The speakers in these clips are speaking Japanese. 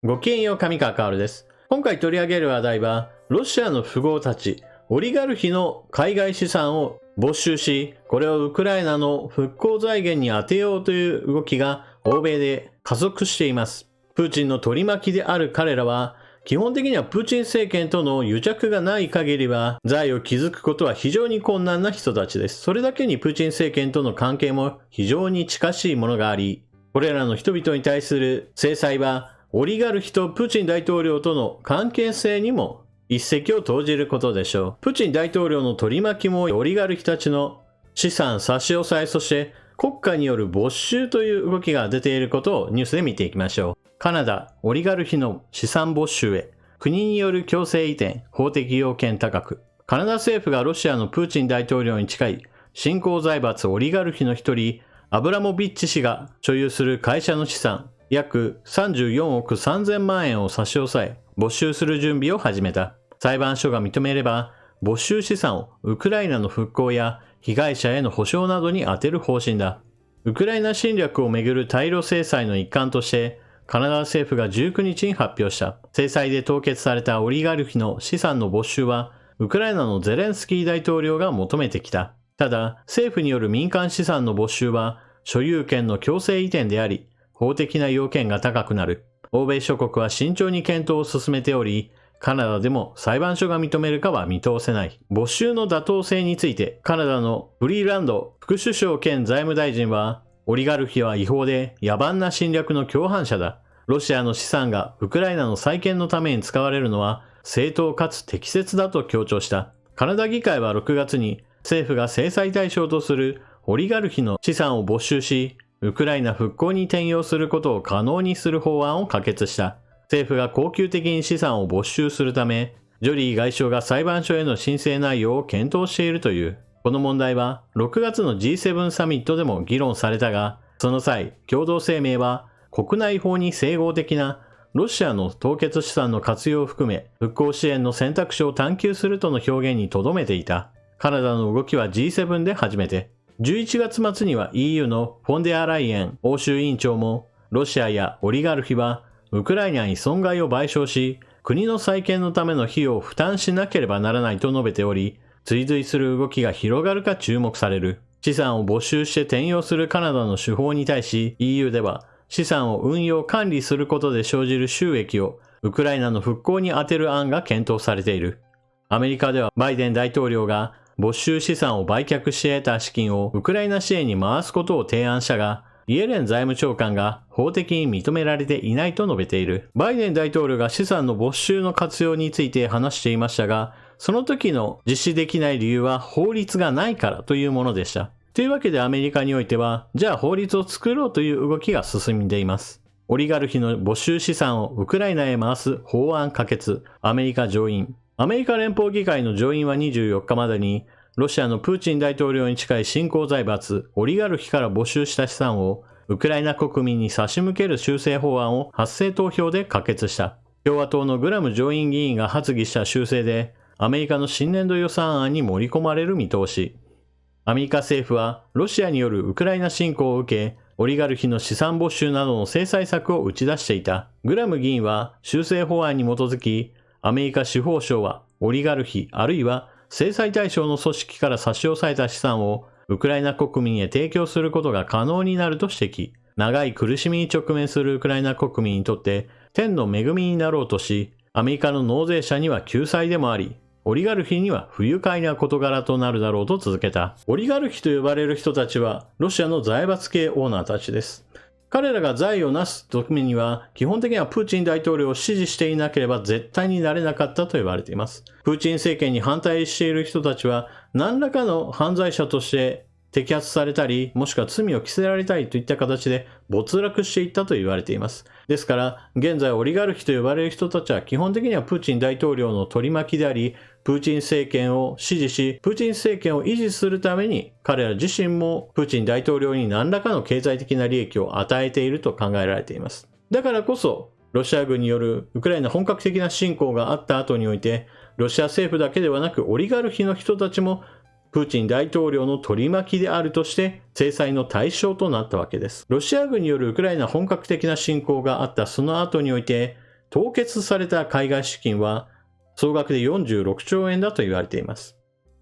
ごきげんよう、上川薫です。今回取り上げる話題は、ロシアの富豪たち、オリガルヒの海外資産を没収し、これをウクライナの復興財源に充てようという動きが欧米で加速しています。プーチンの取り巻きである彼らは、基本的にはプーチン政権との癒着がない限りは、財を築くことは非常に困難な人たちです。それだけにプーチン政権との関係も非常に近しいものがあり、これらの人々に対する制裁は、オリガルヒとプーチン大統領との関係性にも一石を投じることでしょう。プーチン大統領の取り巻きもオリガルヒたちの資産差し押さえ、そして国家による没収という動きが出ていることをニュースで見ていきましょう。カナダ、オリガルヒの資産没収へ、国による強制移転、法的要件高く。カナダ政府がロシアのプーチン大統領に近い新興財閥オリガルヒの一人、アブラモビッチ氏が所有する会社の資産、約34億3000万円を差し押さえ、没収する準備を始めた。裁判所が認めれば、没収資産をウクライナの復興や被害者への補償などに充てる方針だ。ウクライナ侵略をめぐる対ロ制裁の一環として、カナダ政府が19日に発表した。制裁で凍結されたオリガルヒの資産の没収は、ウクライナのゼレンスキー大統領が求めてきた。ただ、政府による民間資産の没収は、所有権の強制移転であり、法的な要件が高くなる。欧米諸国は慎重に検討を進めており、カナダでも裁判所が認めるかは見通せない。没収の妥当性について、カナダのフリーランド副首相兼財務大臣は、オリガルヒは違法で野蛮な侵略の共犯者だ。ロシアの資産がウクライナの再建のために使われるのは正当かつ適切だと強調した。カナダ議会は6月に政府が制裁対象とするオリガルヒの資産を没収し、ウクライナ復興に転用することを可能にする法案を可決した。政府が恒久的に資産を没収するため、ジョリー外相が裁判所への申請内容を検討しているという。この問題は6月の G7 サミットでも議論されたが、その際、共同声明は国内法に整合的なロシアの凍結資産の活用を含め、復興支援の選択肢を探求するとの表現に留めていた。カナダの動きは G7 で初めて。11月末には EU のフォンデアライエン欧州委員長も、ロシアやオリガルヒはウクライナに損害を賠償し、国の再建のための費用を負担しなければならないと述べており、追随する動きが広がるか注目される。資産を没収して転用するカナダの手法に対し、EU では資産を運用管理することで生じる収益をウクライナの復興に充てる案が検討されている。アメリカではバイデン大統領が没収資産を売却して得た資金をウクライナ支援に回すことを提案したが、イエレン財務長官が法的に認められていないと述べている。バイデン大統領が資産の没収の活用について話していましたが、その時の実施できない理由は法律がないからというものでした。というわけでアメリカにおいては、じゃあ法律を作ろうという動きが進んでいます。オリガルヒの没収資産をウクライナへ回す法案可決、アメリカ上院。アメリカ連邦議会の上院は24日までに、ロシアのプーチン大統領に近い新興財閥、オリガルヒから没収した資産を、ウクライナ国民に差し向ける修正法案を発声投票で可決した。共和党のグラム上院議員が発議した修正で、アメリカの新年度予算案に盛り込まれる見通し。アメリカ政府は、ロシアによるウクライナ侵攻を受け、オリガルヒの資産没収などの制裁策を打ち出していた。グラム議員は、修正法案に基づき、アメリカ司法省は、オリガルヒあるいは制裁対象の組織から差し押さえた資産をウクライナ国民へ提供することが可能になると指摘。長い苦しみに直面するウクライナ国民にとって天の恵みになろうとし、アメリカの納税者には救済でもあり、オリガルヒには不愉快な事柄となるだろうと続けた。オリガルヒと呼ばれる人たちはロシアの財閥系オーナーたちです。彼らが財を成す時には、基本的にはプーチン大統領を支持していなければ絶対になれなかったと言われています。プーチン政権に反対している人たちは、何らかの犯罪者として摘発されたり、もしくは罪を着せられたりといった形で没落していったと言われています。ですから、現在オリガルヒと呼ばれる人たちは基本的にはプーチン大統領の取り巻きであり、プーチン政権を支持し、プーチン政権を維持するために、彼ら自身もプーチン大統領に何らかの経済的な利益を与えていると考えられています。だからこそ、ロシア軍によるウクライナ本格的な侵攻があった後において、ロシア政府だけではなくオリガルヒの人たちもプーチン大統領の取り巻きであるとして制裁の対象となったわけです。ロシア軍によるウクライナ本格的な侵攻があったその後において、凍結された海外資金は総額で46兆円だと言われています。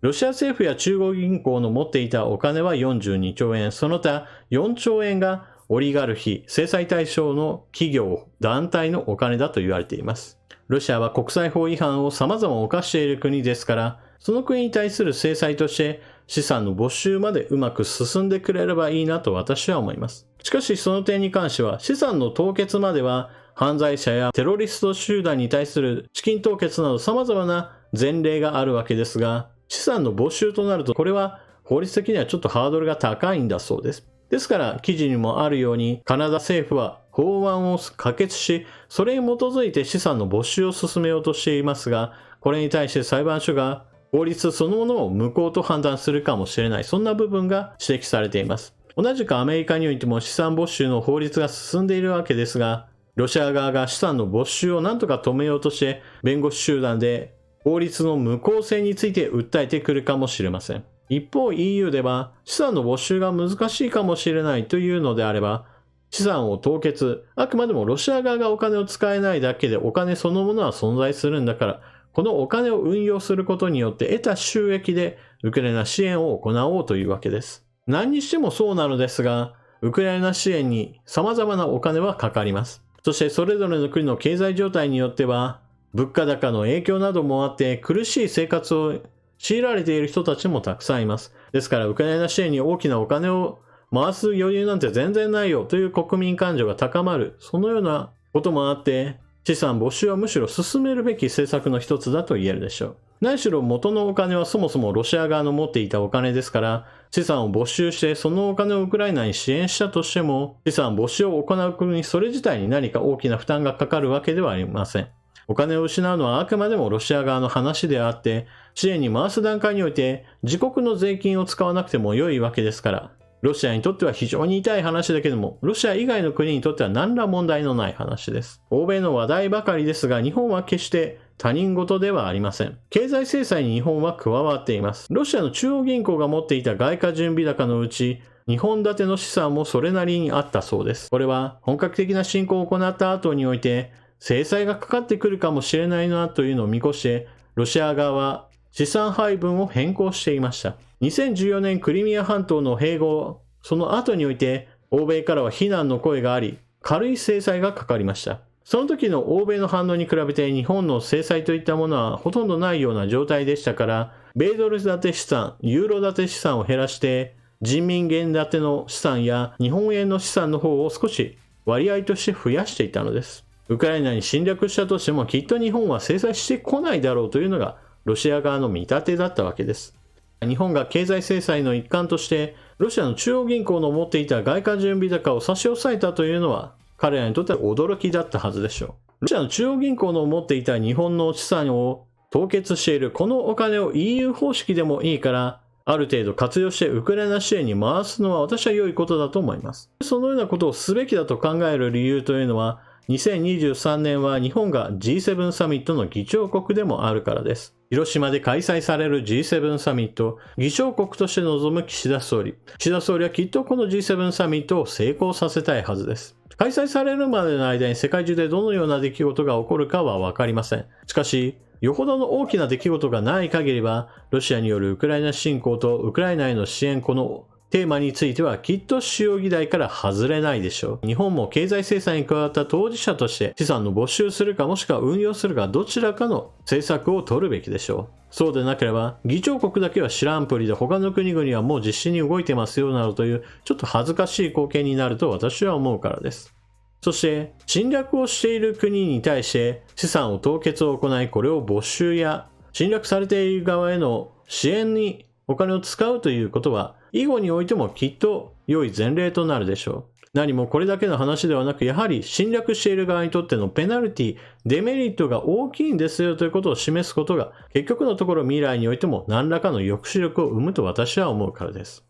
ロシア政府や中央銀行の持っていたお金は42兆円、その他4兆円がオリガルヒ、制裁対象の企業、団体のお金だと言われています。ロシアは国際法違反を様々犯している国ですから、その国に対する制裁として資産の没収までうまく進んでくれればいいなと私は思います。しかしその点に関しては資産の凍結までは犯罪者やテロリスト集団に対する資金凍結など様々な前例があるわけですが、資産の没収となるとこれは法律的にはちょっとハードルが高いんだそうです。ですから記事にもあるようにカナダ政府は法案を可決し、それに基づいて資産の没収を進めようとしていますが、これに対して裁判所が法律そのものを無効と判断するかもしれない、そんな部分が指摘されています。同じくアメリカにおいても資産没収の法律が進んでいるわけですが、ロシア側が資産の没収を何とか止めようとして弁護士集団で法律の無効性について訴えてくるかもしれません。一方 EU では資産の没収が難しいかもしれないというのであれば、資産を凍結、あくまでもロシア側がお金を使えないだけでお金そのものは存在するんだから、このお金を運用することによって得た収益でウクライナ支援を行おうというわけです。何にしてもそうなのですが、ウクライナ支援に様々なお金はかかります。そしてそれぞれの国の経済状態によっては、物価高の影響などもあって苦しい生活を強いられている人たちもたくさんいます。ですからウクライナ支援に大きなお金を回す余裕なんて全然ないよという国民感情が高まる、そのようなこともあって、資産没収はむしろ進めるべき政策の一つだと言えるでしょう。何しろ元のお金はそもそもロシア側の持っていたお金ですから、資産を没収してそのお金をウクライナに支援したとしても、資産没収を行う国にそれ自体に何か大きな負担がかかるわけではありません。お金を失うのはあくまでもロシア側の話であって、支援に回す段階において自国の税金を使わなくても良いわけですから、ロシアにとっては非常に痛い話だけども、ロシア以外の国にとっては何ら問題のない話です。欧米の話題ばかりですが、日本は決して他人事ではありません。経済制裁に日本は加わっています。ロシアの中央銀行が持っていた外貨準備高のうち、2本立ての資産もそれなりにあったそうです。これは本格的な侵攻を行った後において、制裁がかかってくるかもしれないなというのを見越して、ロシア側は資産配分を変更していました。2014年クリミア半島の併合、その後において欧米からは非難の声があり、軽い制裁がかかりました。その時の欧米の反応に比べて日本の制裁といったものはほとんどないような状態でしたから、米ドル建て資産、ユーロ建て資産を減らして、人民元建ての資産や日本円の資産の方を少し割合として増やしていたのです。ウクライナに侵略したとしてもきっと日本は制裁してこないだろうというのがロシア側の見立てだったわけです。日本が経済制裁の一環としてロシアの中央銀行の持っていた外貨準備高を差し押さえたというのは彼らにとっては驚きだったはずでしょう。ロシアの中央銀行の持っていた日本の資産を凍結しているこのお金を EU 方式でもいいからある程度活用してウクライナ支援に回すのは私は良いことだと思います。そのようなことをすべきだと考える理由というのは2023年は日本が G7 サミットの議長国でもあるからです。広島で開催される G7 サミット、議長国として臨む岸田総理。岸田総理はきっとこの G7 サミットを成功させたいはずです。開催されるまでの間に世界中でどのような出来事が起こるかはわかりません。しかし、よほどの大きな出来事がない限りは、ロシアによるウクライナ侵攻とウクライナへの支援、このテーマについてはきっと主要議題から外れないでしょう。日本も経済制裁に加わった当事者として資産の没収するかもしくは運用するかどちらかの政策を取るべきでしょう。そうでなければ議長国だけは知らんぷりで他の国々はもう実施に動いてますよなどというちょっと恥ずかしい光景になると私は思うからです。そして侵略をしている国に対して資産を凍結を行いこれを没収や侵略されている側への支援にお金を使うということは以後においてもきっと良い前例となるでしょう。何もこれだけの話ではなくやはり侵略している側にとってのペナルティ、デメリットが大きいんですよということを示すことが結局のところ未来においても何らかの抑止力を生むと私は思うからです。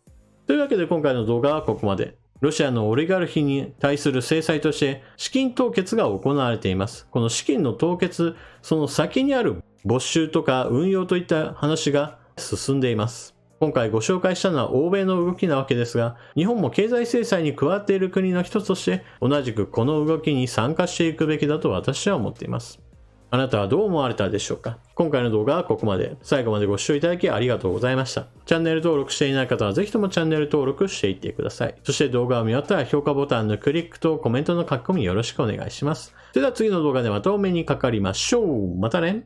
というわけで今回の動画はここまで。ロシアのオリガルヒに対する制裁として資金凍結が行われています。この資金の凍結、その先にある没収とか運用といった話が進んでいます。今回ご紹介したのは欧米の動きなわけですが、日本も経済制裁に加わっている国の一つとして、同じくこの動きに参加していくべきだと私は思っています。あなたはどう思われたでしょうか？今回の動画はここまで。最後までご視聴いただきありがとうございました。チャンネル登録していない方はぜひともチャンネル登録していってください。そして動画を見終わったら評価ボタンのクリックとコメントの書き込みよろしくお願いします。それでは次の動画でまたお目にかかりましょう。またね。